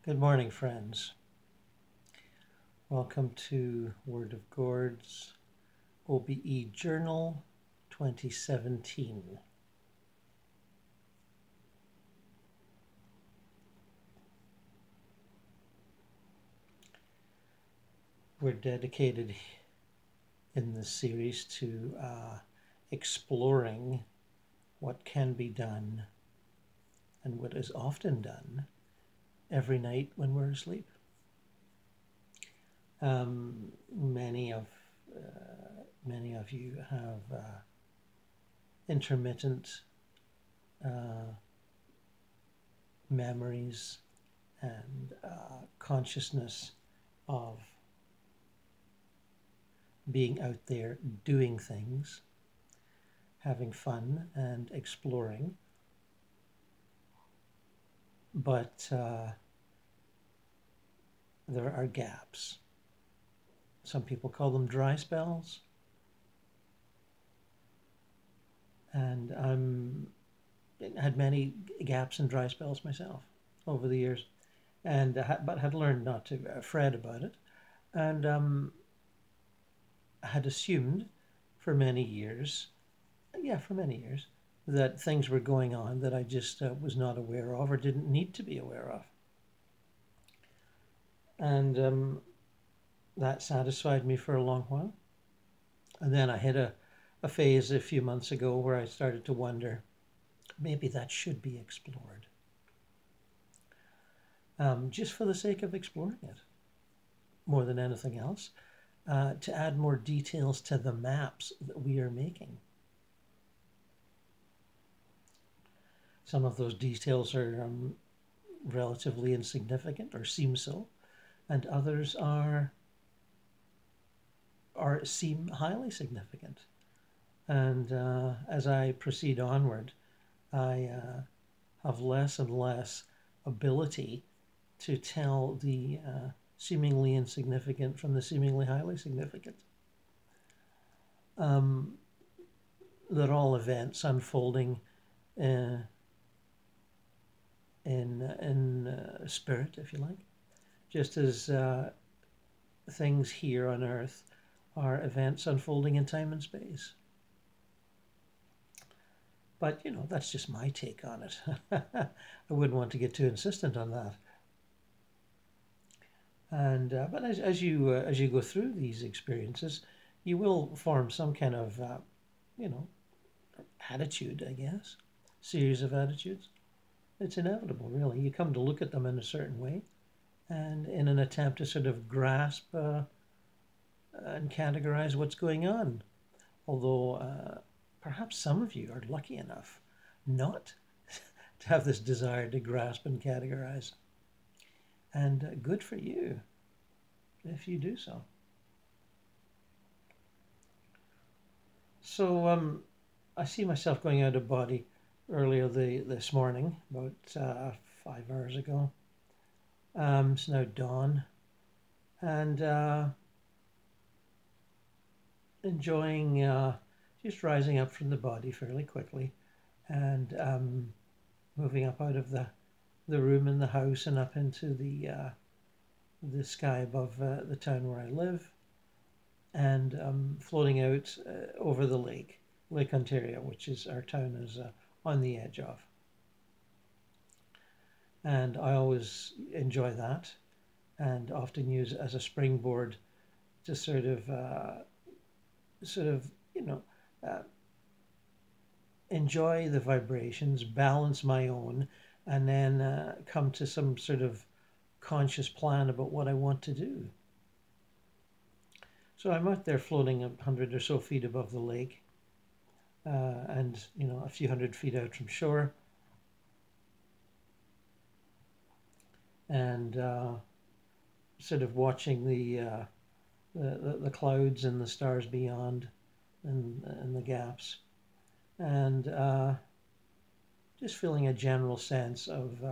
Good morning, friends. Welcome to WordofGord's OBE Journal 2017. We're dedicated in this series to exploring what can be done and what is often done every night when we're asleep. Many of you have intermittent memories and consciousness of being out there doing things, having fun and exploring, but there are gaps. Some people call them dry spells. And I had many gaps and dry spells myself over the years, and but had learned not to fret about it, and had assumed for many years, that things were going on that I just was not aware of or didn't need to be aware of. And that satisfied me for a long while. And then I hit a phase a few months ago where I started to wonder, maybe that should be explored. Just for the sake of exploring it, more than anything else, to add more details to the maps that we are making. Some of those details are relatively insignificant or seem so, and others seem highly significant. And as I proceed onward, I have less and less ability to tell the seemingly insignificant from the seemingly highly significant. They're all events unfolding in spirit, if you like, just as things here on Earth are events unfolding in time and space. But, you know, that's just my take on it. I wouldn't want to get too insistent on that. And but as you go through these experiences, you will form some kind of, attitude, I guess, series of attitudes. It's inevitable, really. You come to look at them in a certain way, and in an attempt to sort of grasp and categorize what's going on. Although perhaps some of you are lucky enough not to have this desire to grasp and categorize. And good for you if you do so. So I see myself going out of body earlier this morning, about 5 hours ago. It's now dawn, and enjoying just rising up from the body fairly quickly, and moving up out of the room in the house and up into the sky above the town where I live, and floating out over the Lake Ontario, which is our town is on the edge of. And I always enjoy that, and often use it as a springboard to sort of enjoy the vibrations, balance my own, and then come to some sort of conscious plan about what I want to do. So I'm out there floating 100 or so feet above the lake, and a few hundred feet out from shore, and sort of watching the clouds and the stars beyond, and the gaps, and just feeling a general sense of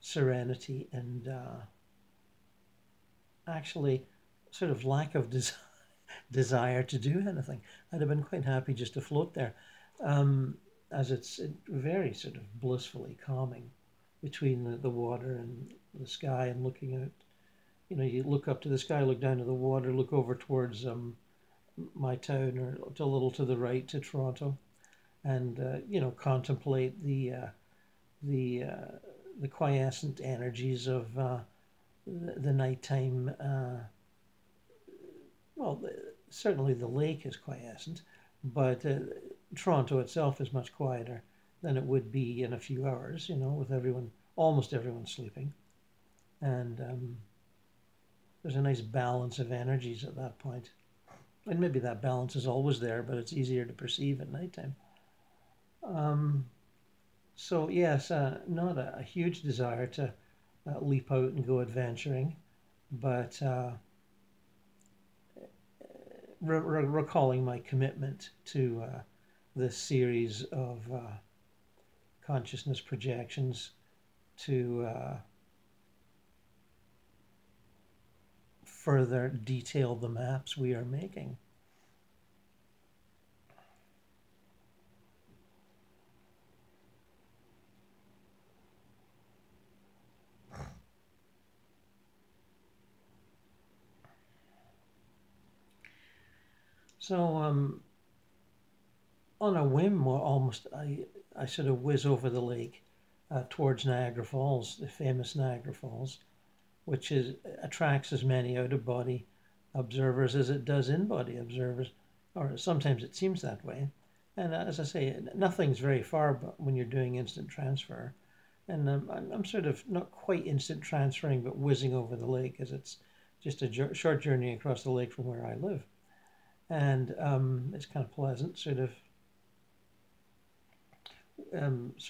serenity and actually sort of lack of desire to do anything. I'd have been quite happy just to float there, as it's very sort of blissfully calming. between the water and the sky and looking out. You look up to the sky, look down to the water, look over towards my town, or a little to the right to Toronto, and contemplate the quiescent energies of the nighttime. Well, certainly the lake is quiescent, but Toronto itself is much quieter than it would be in a few hours. With almost everyone sleeping, and there's a nice balance of energies at that point. And maybe that balance is always there, but it's easier to perceive at nighttime. So yes, not a huge desire to leap out and go adventuring, but recalling my commitment to this series of consciousness projections to further detail the maps we are making. So on a whim, almost, I sort of whiz over the lake towards Niagara Falls, the famous Niagara Falls, which attracts as many out-of-body observers as it does in-body observers, or sometimes it seems that way. And as I say, nothing's very far when you're doing instant transfer. And I'm sort of not quite instant transferring, but whizzing over the lake, as it's just a short journey across the lake from where I live. And it's kind of pleasant, sort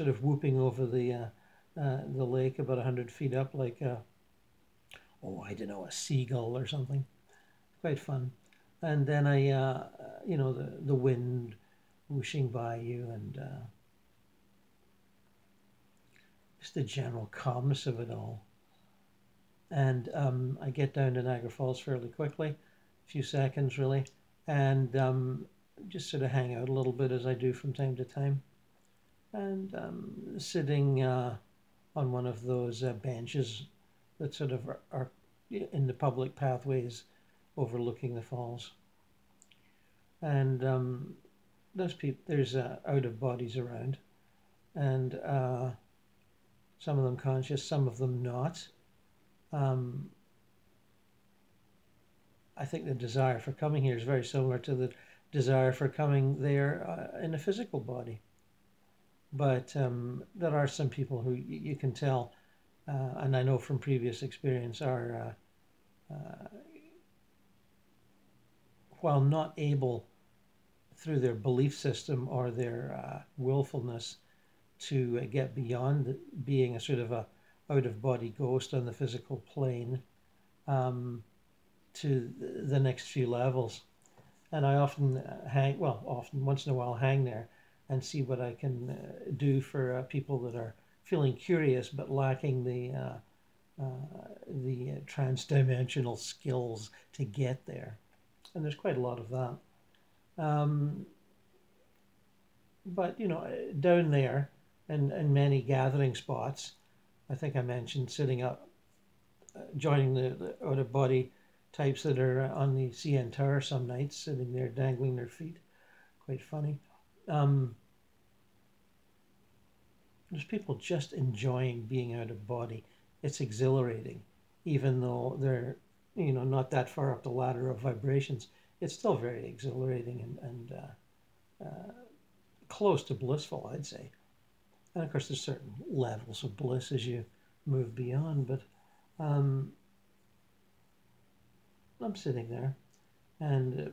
of whooping over the lake about 100 feet up, like I don't know, a seagull or something. Quite fun. And then the wind whooshing by you, and just the general calmness of it all. And I get down to Niagara Falls fairly quickly, a few seconds really, and just sort of hang out a little bit as I do from time to time. And sitting on one of those benches that sort of are in the public pathways overlooking the falls. And there's out of bodies around, and some of them conscious, some of them not. I think the desire for coming here is very similar to the desire for coming there in a physical body. But there are some people who you can tell, and I know from previous experience, are, while not able, through their belief system or their willfulness, to get beyond being a sort of a out-of-body ghost on the physical plane, to the next few levels. And I often once in a while hang there and see what I can do for people that are feeling curious but lacking the trans-dimensional skills to get there. And there's quite a lot of that. But down there, and many gathering spots, I think I mentioned sitting up, joining the out-of-body types that are on the CN Tower some nights, sitting there dangling their feet. Quite funny. There's people just enjoying being out of body. It's exhilarating, even though they're not that far up the ladder of vibrations. It's still very exhilarating and close to blissful, I'd say. And of course, there's certain levels of bliss as you move beyond, but I'm sitting there, and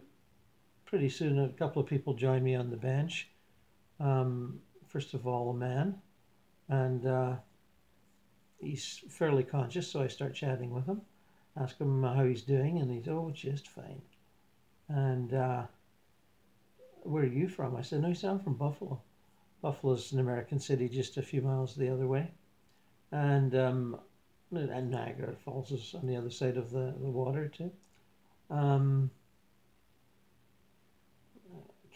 pretty soon a couple of people join me on the bench. First of all, a man, and he's fairly conscious, so I start chatting with him, ask him how he's doing, and he's, just fine. And where are you from? I said, no, I'm from Buffalo. Buffalo's an American city just a few miles the other way. And Niagara Falls is on the other side of the water too.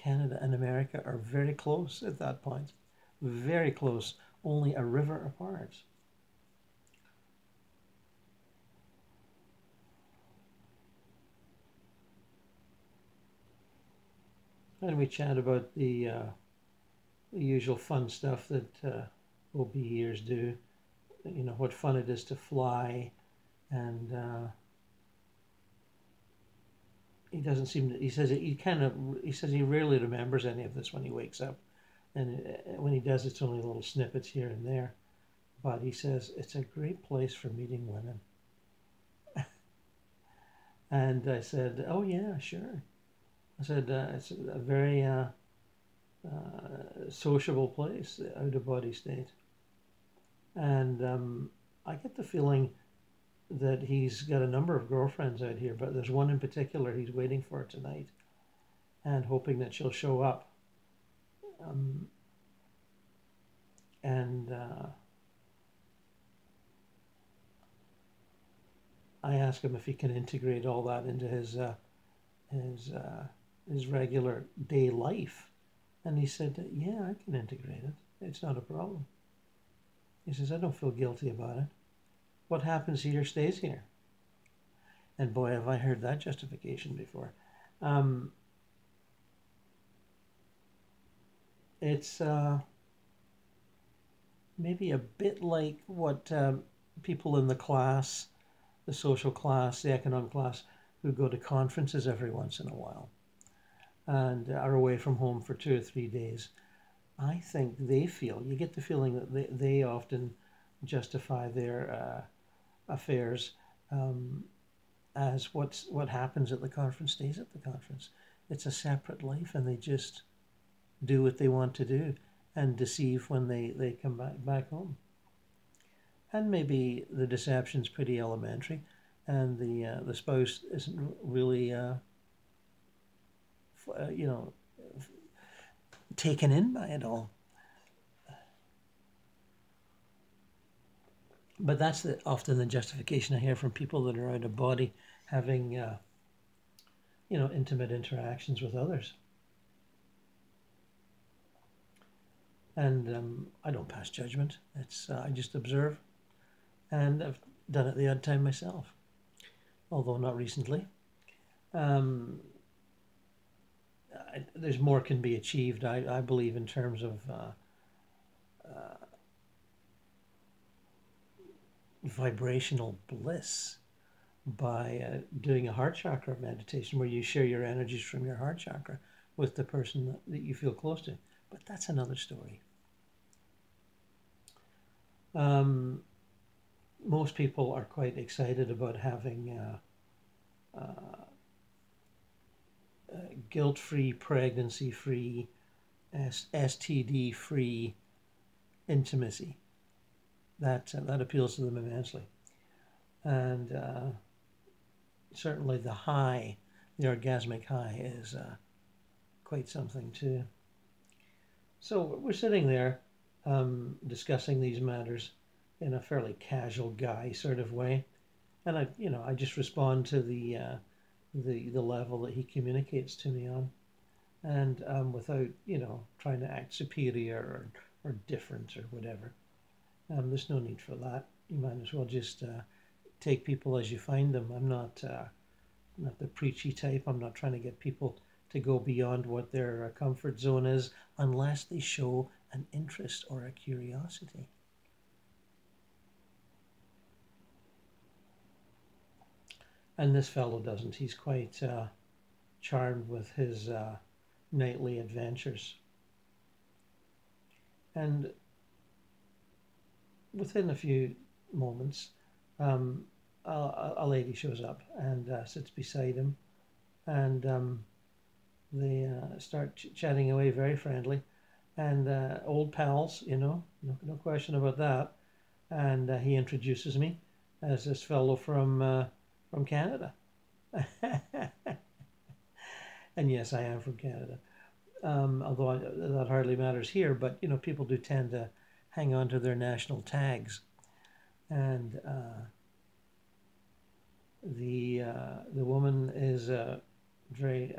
Canada and America are very close at that point. Very close, only a river apart. And we chat about the usual fun stuff that OBEers do. You know, what fun it is to fly, and he doesn't seem to, he says he says he rarely remembers any of this when he wakes up, and when he does, it's only little snippets here and there. But he says it's a great place for meeting women. And I said, oh yeah, sure. I said it's a very sociable place, the out of body state. And I get the feeling that he's got a number of girlfriends out here, but there's one in particular he's waiting for tonight and hoping that she'll show up. And I ask him if he can integrate all that into his regular day life, and he said, "Yeah, I can integrate it. It's not a problem." He says, "I don't feel guilty about it. What happens here stays here." And boy, have I heard that justification before. It's maybe a bit like what people in the class, the social class, the economic class, who go to conferences every once in a while and are away from home for 2 or 3 days. I think they feel, you get the feeling that they often justify their affairs as what happens at the conference stays at the conference. It's a separate life, and they just do what they want to do and deceive when they come back home. And maybe the deception's pretty elementary, and the spouse isn't really taken in by it all. But that's often the justification I hear from people that are out of body, having intimate interactions with others. And I don't pass judgment. I just observe, and I've done it the odd time myself, although not recently. There's more can be achieved, I believe, in terms of vibrational bliss by doing a heart chakra meditation where you share your energies from your heart chakra with the person that you feel close to. But that's another story. Most people are quite excited about having guilt-free, pregnancy-free, STD-free intimacy. That appeals to them immensely. And certainly the high, the orgasmic high, is quite something too. So we're sitting there discussing these matters in a fairly casual guy sort of way, and I just respond to the level that he communicates to me on, and without trying to act superior or different or whatever. There's no need for that. You might as well just take people as you find them. I'm not the preachy type. I'm not trying to get people to go beyond what their comfort zone is unless they show an interest or a curiosity. And this fellow doesn't. He's quite charmed with his nightly adventures. And within a few moments, a lady shows up and sits beside him, and they start chatting away, very friendly, and old pals, no question about that. And he introduces me as this fellow from Canada. And yes, I am from Canada, although that hardly matters here. But people do tend to hang on to their national tags, and the woman is very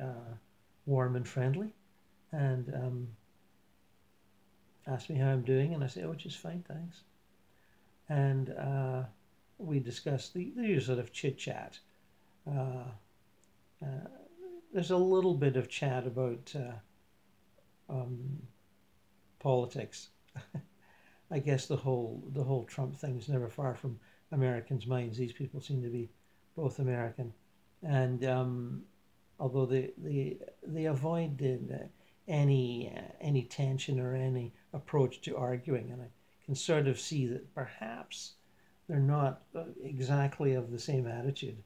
warm and friendly, and asked me how I'm doing, and I say, "Oh, just fine, thanks." And we discuss the usual sort of chit chat. There's a little bit of chat about politics. I guess the whole Trump thing is never far from Americans' minds. These people seem to be both American, and although they avoid any tension or any approach to arguing, and I can sort of see that perhaps they're not exactly of the same attitude,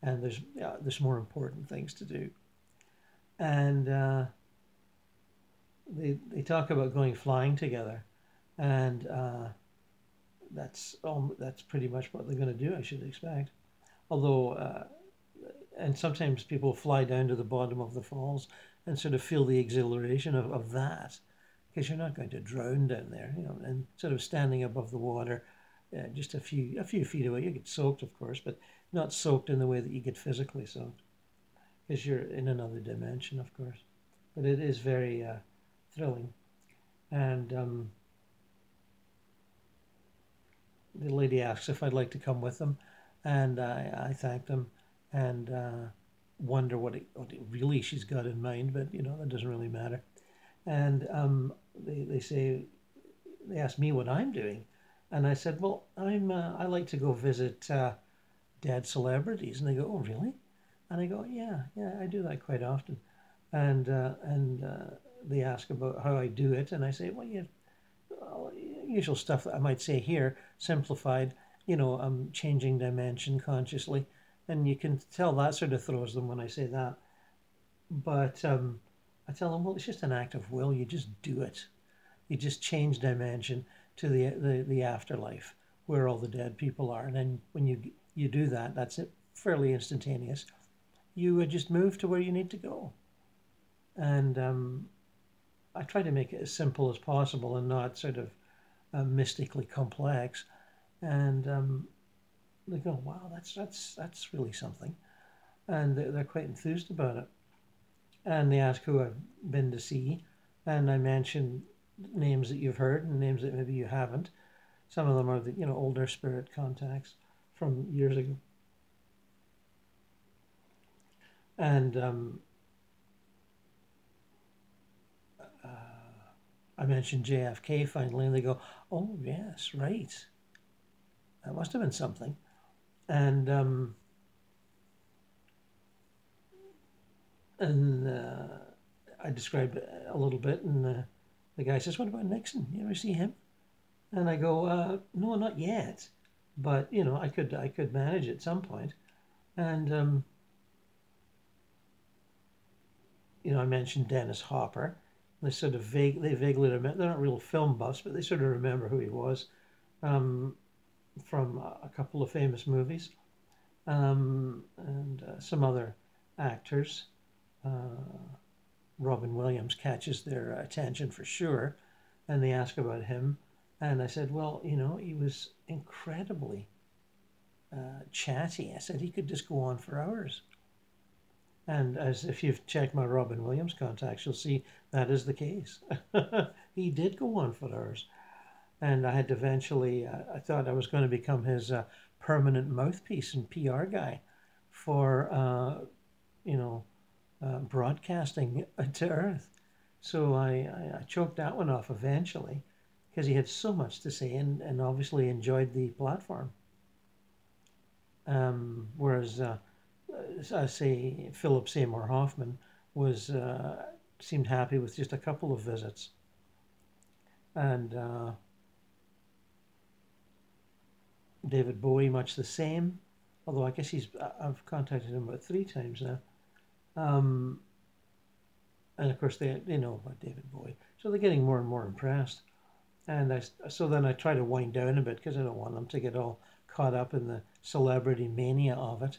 and there's more important things to do, and they talk about going flying together, and that's pretty much what they're going to do, I should expect. Although, and sometimes people fly down to the bottom of the falls and sort of feel the exhilaration of that, because you're not going to drown down there, and sort of standing above the water, just a few feet away. You get soaked, of course, but not soaked in the way that you get physically soaked, because you're in another dimension, of course. But it is very thrilling, and the lady asks if I'd like to come with them, and I thank them, and wonder what really she's got in mind, but that doesn't really matter. And they ask me what I'm doing, and I said, well, I like to go visit dead celebrities, and they go, oh, really? And I go, yeah, I do that quite often, and they ask about how I do it, and I say, well, usual stuff that I might say here, simplified, I'm changing dimension consciously, and you can tell that sort of throws them when I say that. But I tell them, well, it's just an act of will. You just do it. You just change dimension to the afterlife, where all the dead people are, and then when you do that, that's it, fairly instantaneous. You just move to where you need to go, and I try to make it as simple as possible and not sort of mystically complex. And they go, wow, that's really something, and they're quite enthused about it. And they ask who I've been to see, and I mention names that you've heard and names that maybe you haven't. Some of them are the older spirit contacts from years ago, and I mentioned JFK finally, and they go, oh yes, right, that must have been something. And I described it a little bit, and the guy says, what about Nixon? You ever see him? And I go, no, not yet, but I could manage at some point. And I mentioned Dennis Hopper. They sort of vaguely remember. They're not real film buffs, but they sort of remember who he was from a couple of famous movies, and some other actors. Robin Williams catches their attention for sure, and they ask about him. And I said, well, he was incredibly chatty. I said he could just go on for hours. And as if you've checked my Robin Williams contacts, you'll see that is the case. He did go on for hours. And I had to eventually, I thought I was going to become his permanent mouthpiece and PR guy for, broadcasting to Earth. So I choked that one off eventually, because he had so much to say, and obviously enjoyed the platform. Whereas, I say, Philip Seymour Hoffman seemed happy with just a couple of visits. And David Bowie, much the same, although I guess I've contacted him about 3 times now. And of course they know about David Bowie, so they're getting more and more impressed. And so then I try to wind down a bit, because I don't want them to get all caught up in the celebrity mania of it.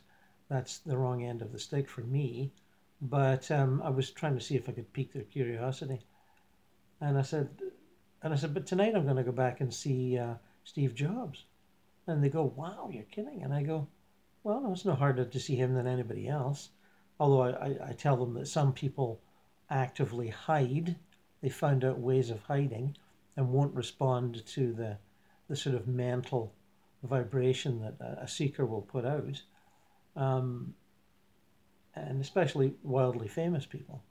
That's the wrong end of the stick for me. But I was trying to see if I could pique their curiosity. And I said, but tonight I'm going to go back and see Steve Jobs. And they go, wow, you're kidding. And I go, well, no, it's no harder to see him than anybody else. Although I tell them that some people actively hide. They found out ways of hiding and won't respond to the sort of mental vibration that a seeker will put out. And especially wildly famous people.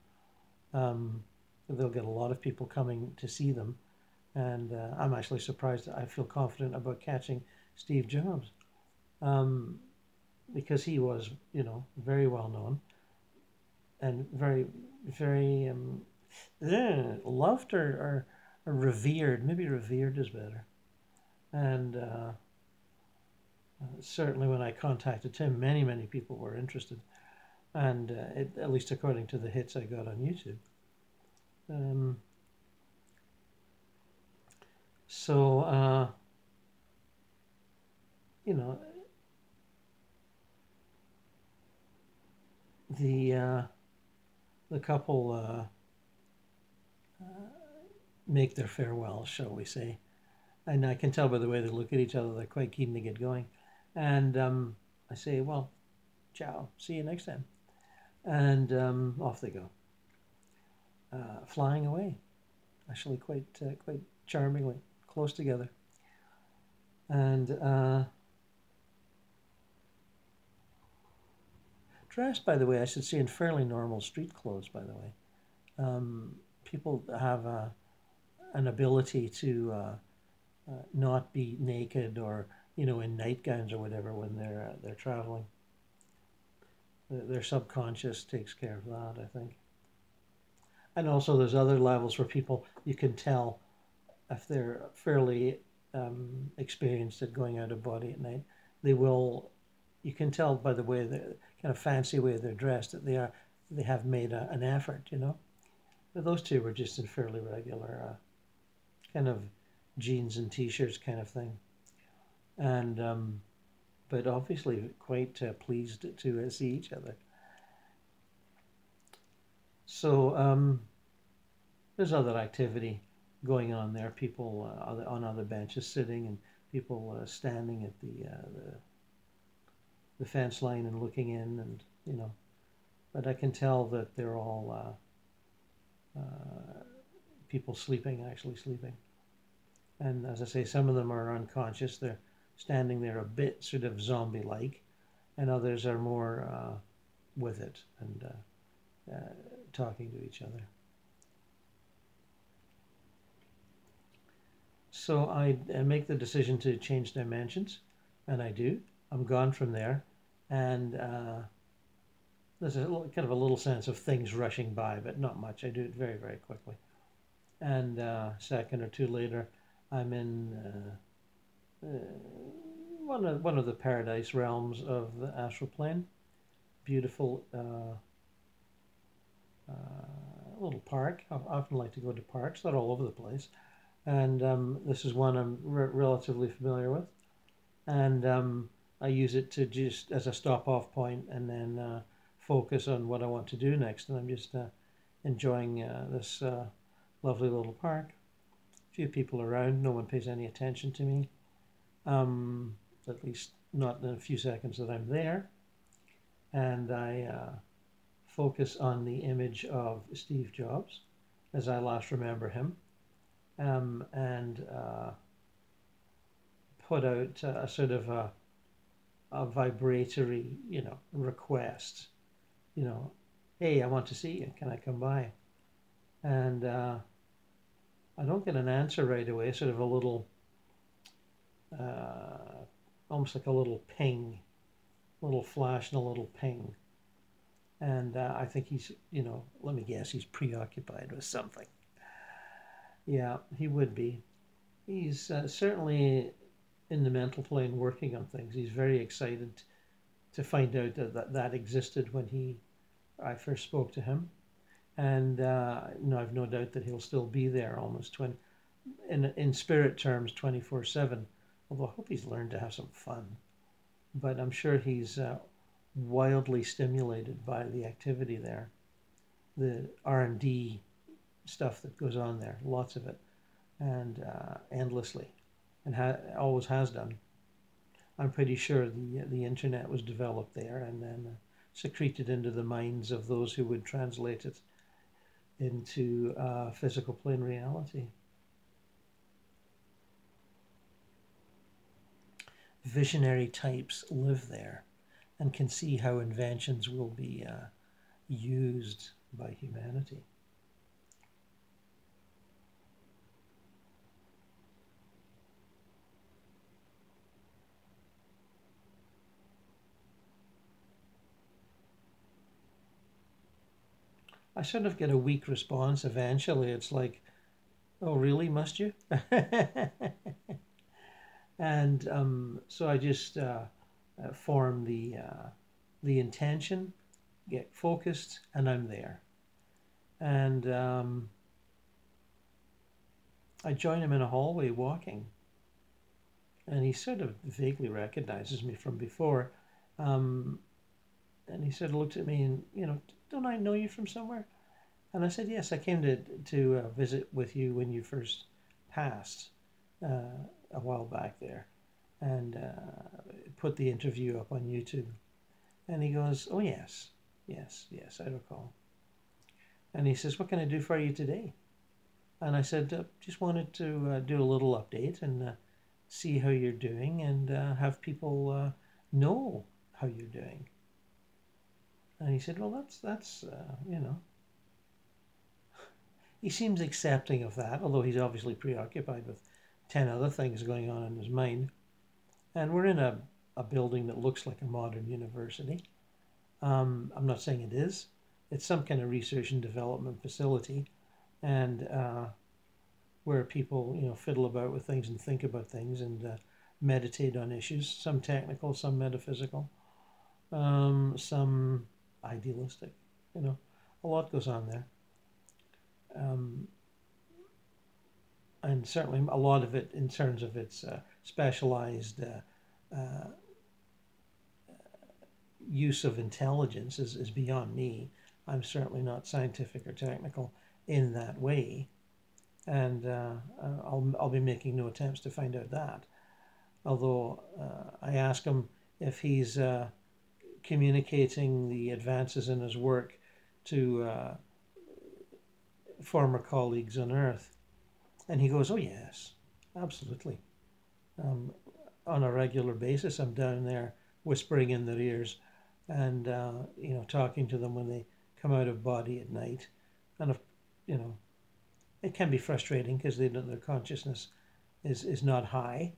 they'll get a lot of people coming to see them. And I'm actually surprised. I feel confident about catching Steve Jobs because he was, very well known and very, very loved or revered. Maybe revered is better. And certainly when I contacted him, many, many people were interested. And at least according to the hits I got on YouTube. So, the couple make their farewell, shall we say. And I can tell by the way they look at each other, they're quite keen to get going. And I say, well, ciao, see you next time. And off they go, flying away, actually quite charmingly, close together. And dressed, by the way, I should say in fairly normal street clothes, by the way. People have an ability to not be naked or, in nightgowns or whatever when they're traveling. Their subconscious takes care of that, I think. And also there's other levels where people, you can tell if they're fairly experienced at going out of body at night, you can tell by the way, the kind of fancy way they're dressed, that they have made an effort, But those two were just in fairly regular kind of jeans and t-shirts kind of thing. And but obviously quite pleased to see each other. So there's other activity going on there. People on other benches sitting, and people standing at the fence line and looking in, and But I can tell that they're all people actually sleeping. And as I say, some of them are unconscious. They're standing there a bit sort of zombie-like, and others are more with it and talking to each other. So I make the decision to change dimensions, and I do. I'm gone from there, and there's kind of a little sense of things rushing by, but not much. I do it very, very quickly. And a second or two later, I'm in one of the paradise realms of the astral plane. Beautiful little park. I often like to go to parks. They're all over the place. And this is one I'm relatively familiar with. And I use it to just as a stop-off point and then focus on what I want to do next. And I'm just enjoying this lovely little park. A few people around. No one pays any attention to me. At least not in a few seconds that I'm there. And I focus on the image of Steve Jobs as I last remember him. And put out a sort of a vibratory, request. Hey, I want to see you. Can I come by? And I don't get an answer right away. Sort of a little, almost like a little ping, little flash and a little ping. And I think he's, let me guess, he's preoccupied with something. Yeah, he would be. He's certainly in the mental plane working on things. He's very excited to find out that existed when I first spoke to him. And I've no doubt that he'll still be there almost in spirit terms 24/7. Although I hope he's learned to have some fun. But I'm sure he's wildly stimulated by the activity there, the R&D stuff that goes on there, lots of it, and endlessly, and always has done. I'm pretty sure the internet was developed there and then secreted into the minds of those who would translate it into physical plane reality. Visionary types live there and can see how inventions will be used by humanity. I sort of get a weak response eventually. It's like, oh, really? Must you? And so I just form the intention, get focused, and I'm there. And I join him in a hallway walking, and he sort of vaguely recognizes me from before. Um, and he sort of looked at me and, don't I know you from somewhere? And I said, yes, I came to visit with you when you first passed a while back there, and put the interview up on YouTube. And he goes, oh, yes, I recall. And he says, what can I do for you today? And I said, just wanted to do a little update and see how you're doing and have people know how you're doing. And he said, well, that's He seems accepting of that, although he's obviously preoccupied with 10 other things going on in his mind. And we're in a building that looks like a modern university. I'm not saying it is. It's some kind of research and development facility, and where people, fiddle about with things and think about things and meditate on issues, some technical, some metaphysical, some idealistic. A lot goes on there. And certainly a lot of it in terms of its specialized use of intelligence is beyond me. I'm certainly not scientific or technical in that way, and I'll be making no attempts to find out that. Although I ask him if he's communicating the advances in his work to former colleagues on Earth, and he goes, "Oh yes, absolutely. On a regular basis, I'm down there whispering in their ears, and talking to them when they come out of body at night, and it can be frustrating because their consciousness is not high,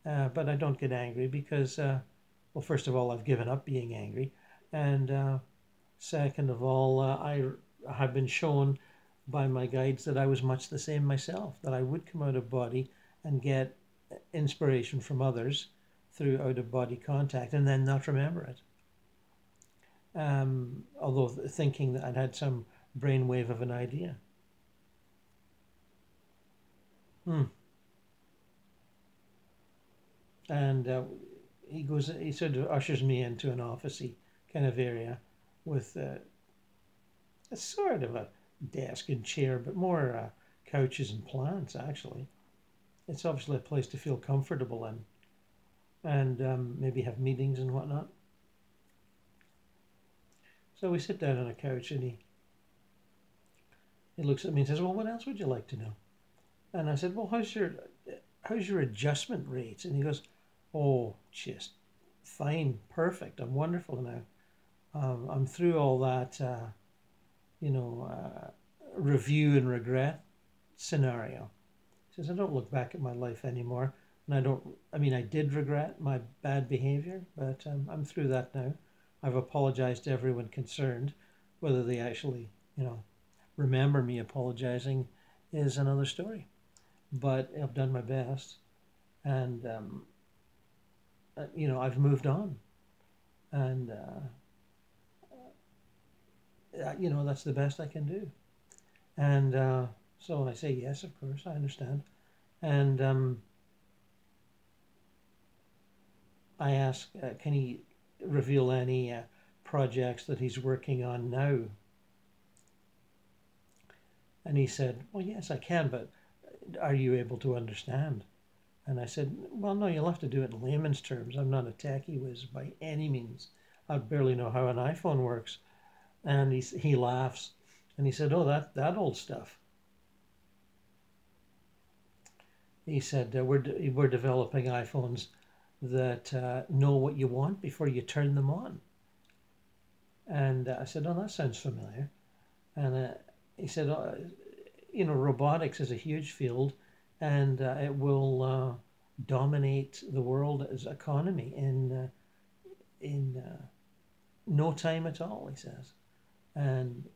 but I don't get angry because, well, first of all, I've given up being angry, and second of all, I have been shown by my guides that I was much the same myself, that I would come out of body and get inspiration from others through out-of-body contact and then not remember it. Although thinking that I'd had some brainwave of an idea. And he sort of ushers me into an office-y kind of area with a sort of a desk and chair, but more couches and plants, actually. It's obviously a place to feel comfortable in and maybe have meetings and whatnot. So we sit down on a couch and he looks at me and says, well, what else would you like to know? And I said, well, how's your adjustment rates? And he goes, oh, just fine, perfect. I'm wonderful now. I'm through all that, review and regret scenario. He says, I don't look back at my life anymore. And I did regret my bad behavior, but I'm through that now. I've apologized to everyone concerned. Whether they actually, remember me apologizing is another story. But I've done my best. And, I've moved on. And, that's the best I can do. And so I say, yes, of course, I understand. And I ask, can he reveal any projects that he's working on now? And he said, well, yes, I can, but are you able to understand? And I said, well, no, you'll have to do it in layman's terms. I'm not a techie whiz by any means. I barely know how an iPhone works. And he laughs, and he said, oh, that old stuff. He said, we're developing iPhones that know what you want before you turn them on. And I said, oh, that sounds familiar. And he said, robotics is a huge field, and it will dominate the world's economy in no time at all, he says. And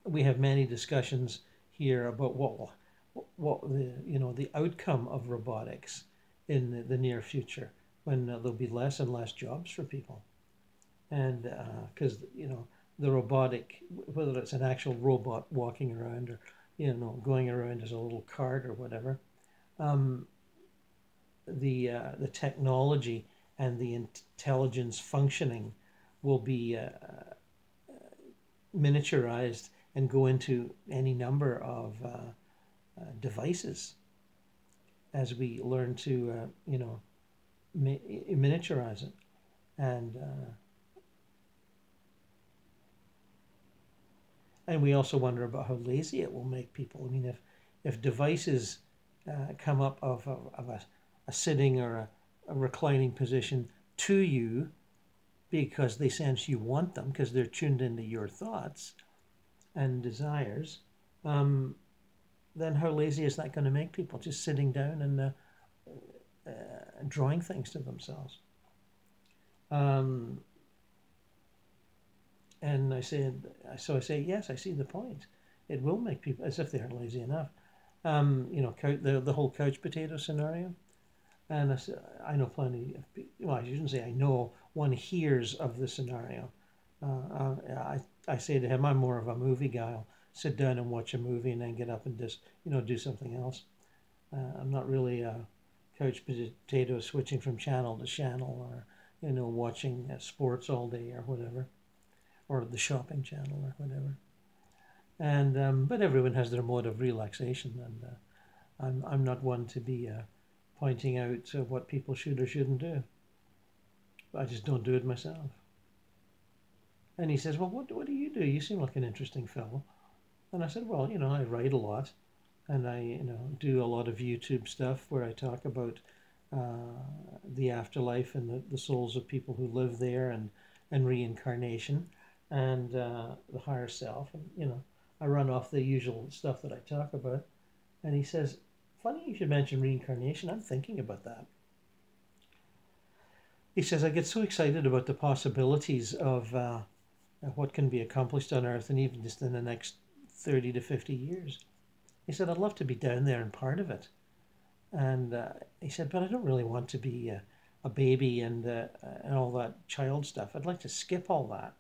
we have many discussions here about what the outcome of robotics in the near future, when there'll be less and less jobs for people, and because the robotic, whether it's an actual robot walking around or going around as a little cart or whatever, um, the technology and the intelligence functioning will be miniaturized and go into any number of devices as we learn to miniaturize it. And we also wonder about how lazy it will make people. I mean, if devices come up of a sitting or a reclining position to you because they sense you want them, because they're tuned into your thoughts and desires, then how lazy is that going to make people, just sitting down and drawing things to themselves? And I say, yes, I see the point. It will make people, as if they aren't lazy enough. The whole couch potato scenario. And I know plenty of people, well, I shouldn't say I know, one hears of the scenario. I say to him, I'm more of a movie guy. I'll sit down and watch a movie and then get up and just, do something else. I'm not really a couch potato switching from channel to channel, or, watching sports all day or whatever, or the shopping channel or whatever. And but everyone has their mode of relaxation, and I'm not one to be pointing out what people should or shouldn't do. I just don't do it myself. And he says, well, what do you do? You seem like an interesting fellow. And I said, well, I write a lot, and I do a lot of YouTube stuff where I talk about the afterlife and the souls of people who live there, and reincarnation, and the higher self. And I run off the usual stuff that I talk about. And he says, funny you should mention reincarnation. I'm thinking about that. He says, I get so excited about the possibilities of what can be accomplished on Earth, and even just in the next 30 to 50 years. He said, I'd love to be down there and part of it. And he said, but I don't really want to be a baby and all that child stuff. I'd like to skip all that.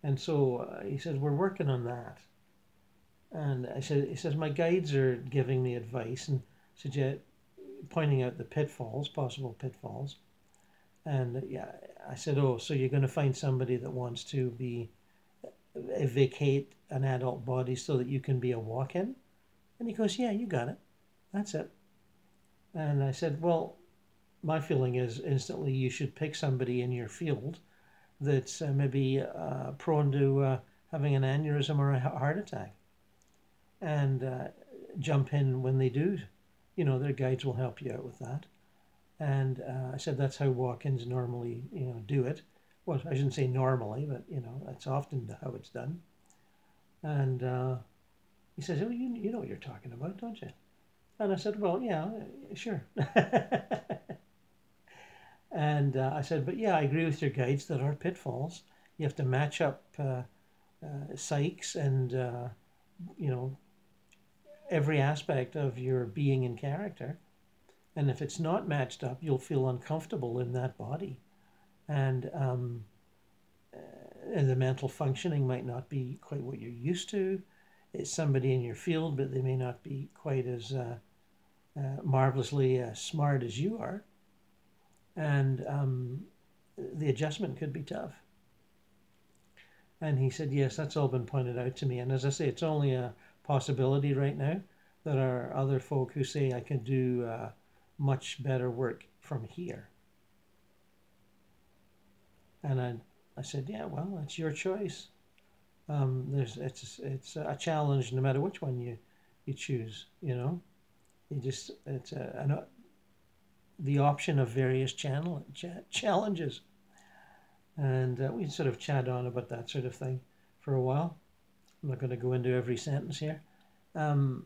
And so he says, we're working on that. And he says, my guides are giving me advice and pointing out the pitfalls, possible pitfalls. And I said, oh, so you're going to find somebody that wants to vacate an adult body so that you can be a walk-in? And he goes, yeah, you got it. That's it. And I said, well, my feeling is instantly you should pick somebody in your field that's maybe prone to having an aneurysm or a heart attack, and jump in when they do. Their guides will help you out with that. And I said that's how walk-ins normally, do it. Well, I shouldn't say normally, but that's often how it's done. And he says, "Oh, you know what you're talking about, don't you?" And I said, "Well, yeah, sure." And I said, "But yeah, I agree with your guides. There are pitfalls. You have to match up psyches and every aspect of your being and character. And if it's not matched up, you'll feel uncomfortable in that body, and the mental functioning might not be quite what you're used to. It's somebody in your field, but they may not be quite as marvelously smart as you are, and the adjustment could be tough." And he said, yes, that's all been pointed out to me. And as I say, it's only a possibility right now. There are other folk who say I can do much better work from here. And I said, yeah, well, it's your choice. It's a challenge no matter which one you choose. It's the option of various challenges. And we sort of chat on about that sort of thing for a while. I'm not going to go into every sentence here. But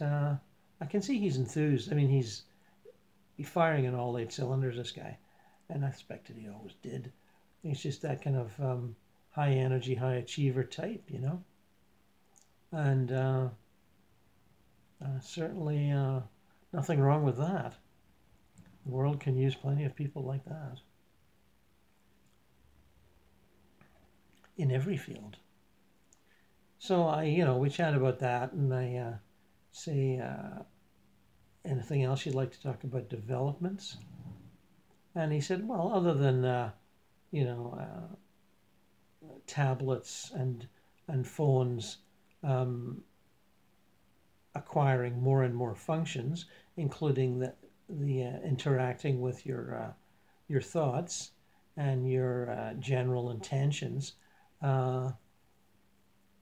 I can see he's enthused. I mean, he's firing on all 8 cylinders, this guy. And I expected he always did. It's just that kind of high energy, high achiever type, you know. And certainly nothing wrong with that. The world can use plenty of people like that in every field. So we chat about that, and I say, anything else you'd like to talk about developments? And he said, well, other than you know, tablets and phones acquiring more and more functions, including the interacting with your thoughts and your general intentions.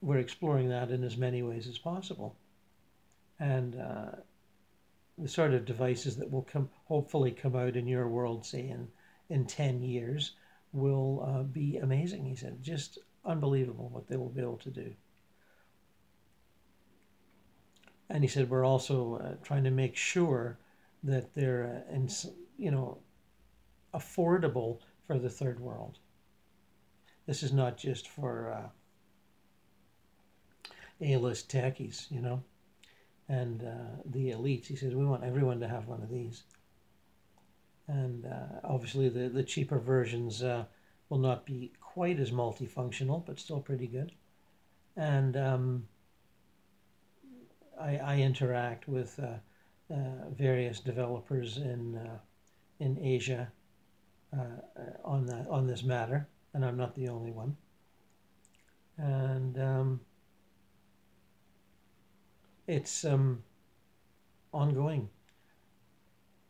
We're exploring that in as many ways as possible, and the sort of devices that will hopefully come out in your world, say in 10 years, will be amazing. He said, just unbelievable what they will be able to do. And he said, we're also trying to make sure that they're, affordable for the third world. This is not just for A-list techies, and the elites. He says, we want everyone to have one of these. And obviously the cheaper versions will not be quite as multifunctional, but still pretty good. And I interact with various developers in Asia on this matter, and I'm not the only one. And it's ongoing.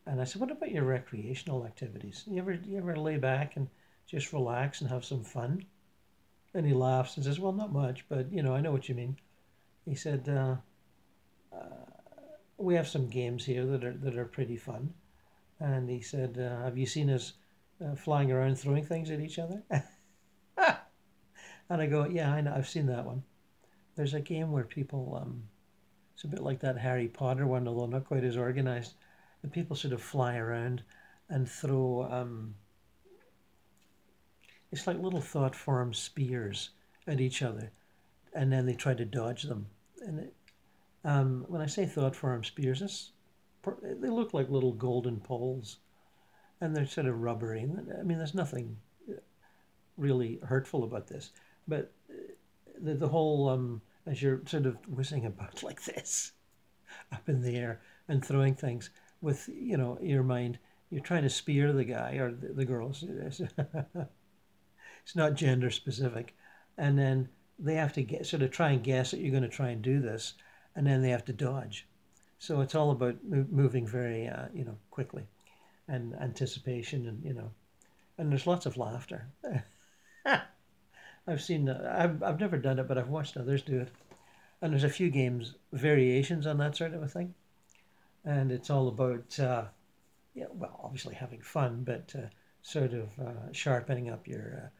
And I said, what about your recreational activities? You ever lay back and just relax and have some fun? And he laughs and says, well, not much, but I know what you mean. He said, we have some games here that are pretty fun. And he said, have you seen us flying around throwing things at each other? And I go, yeah, I know, I've seen that one. There's a game where people, it's a bit like that Harry Potter one, although not quite as organized. The people sort of fly around and throw, it's like little thought form spears at each other, and then they try to dodge them. And when I say thought form spears, they look like little golden poles, and they're sort of rubbery. I mean, there's nothing really hurtful about this, but the whole, as you're sort of whizzing about like this, up in the air and throwing things, with your mind, you're trying to spear the guy or the girls. It's not gender specific, and then they have to sort of try and guess that you're going to try and do this, and then they have to dodge. So it's all about moving very quickly, and anticipation, and there's lots of laughter. I've seen I've never done it, but I've watched others do it, and there's a few games variations on that sort of a thing. And it's all about, obviously having fun, but sort of sharpening up your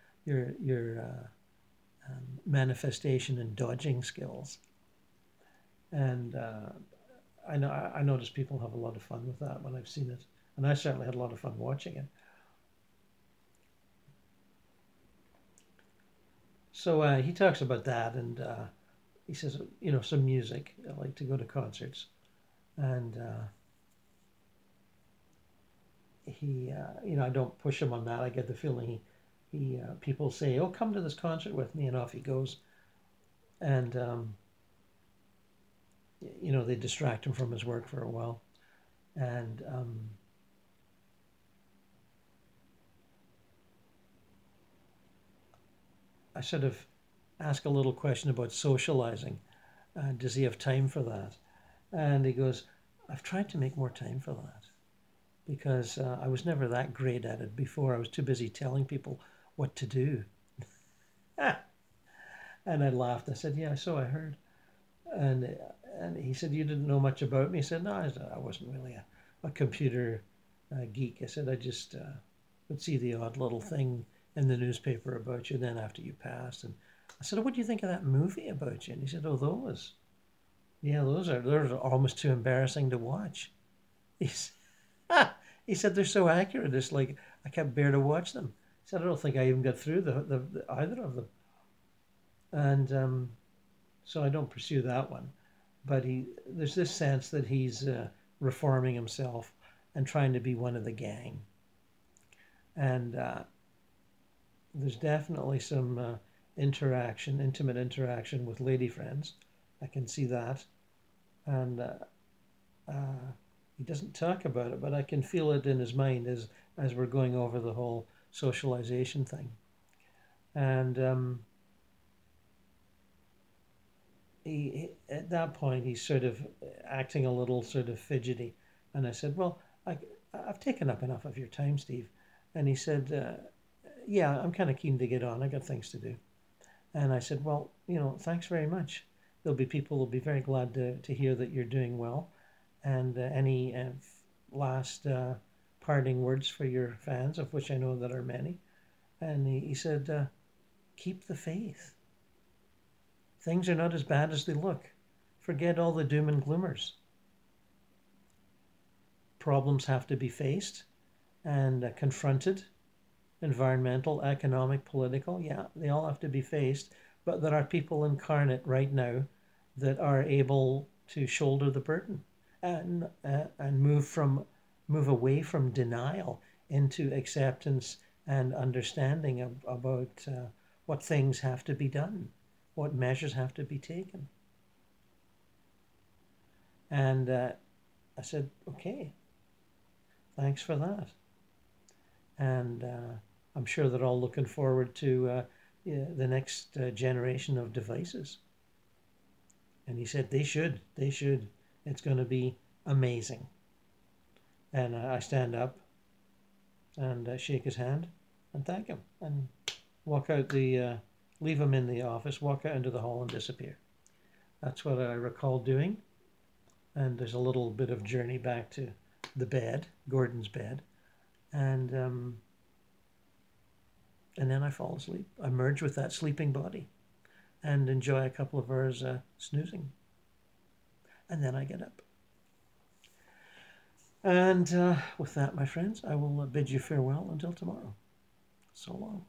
manifestation and dodging skills. And I notice people have a lot of fun with that when I've seen it, and I certainly had a lot of fun watching it. So he talks about that, and he says, some music. I like to go to concerts. And he, I don't push him on that. I get the feeling people say, "Oh, come to this concert with me," and off he goes. And they distract him from his work for a while. And I sort of ask a little question about socializing. Does he have time for that? And he goes, I've tried to make more time for that, because I was never that great at it before. I was too busy telling people what to do. And I laughed. I said, yeah, so I heard. And he said, you didn't know much about me? I said, no, I wasn't really a computer geek. I said, I just would see the odd little thing in the newspaper about you then after you passed. And I said, oh, what do you think of that movie about you? And he said, oh, those. Yeah, they're almost too embarrassing to watch. He said they're so accurate. It's like I can't bear to watch them. He said I don't think I even got through the either of them. And so I don't pursue that one. But there's this sense that he's reforming himself and trying to be one of the gang. And there's definitely some intimate interaction with lady friends. I can see that. And he doesn't talk about it, but I can feel it in his mind as we're going over the whole socialization thing. And at that point, he's sort of acting a little sort of fidgety. And I said, well, I've taken up enough of your time, Steve. And he said, yeah, I'm kind of keen to get on. I got things to do. And I said, well, thanks very much. There'll be people who'll be very glad to hear that you're doing well. And any last parting words for your fans, of which I know there are many. And he said, keep the faith. Things are not as bad as they look. Forget all the doom and gloomers. Problems have to be faced and confronted. Environmental, economic, political, yeah, they all have to be faced. But there are people incarnate right now that are able to shoulder the burden and move away from denial into acceptance and understanding about what things have to be done, what measures have to be taken. And I said, okay, thanks for that. And I'm sure they're all looking forward to the next generation of devices. And he said, they should. It's going to be amazing. And I stand up and shake his hand and thank him and walk out leave him in the office, walk out into the hall and disappear. That's what I recall doing. And there's a little bit of journey back to the bed, Gordon's bed. And then I fall asleep. I merge with that sleeping body and enjoy a couple of hours snoozing. And then I get up. And with that, my friends, I will bid you farewell until tomorrow. So long.